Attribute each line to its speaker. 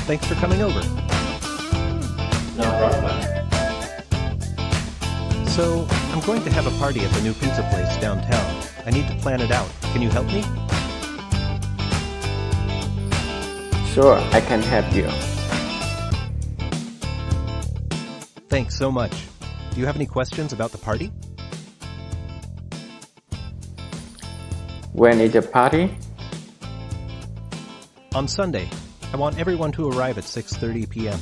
Speaker 1: Thanks for coming over.
Speaker 2: No problem.
Speaker 1: So, I'm going to have a party at the new pizza place downtown. I need to plan it out. Can you help me?
Speaker 3: Sure, I can help you.
Speaker 1: Thanks so much. Do you have any questions about the party?
Speaker 3: When is the party?
Speaker 1: On Sunday. I want everyone to arrive at 6:30 p.m.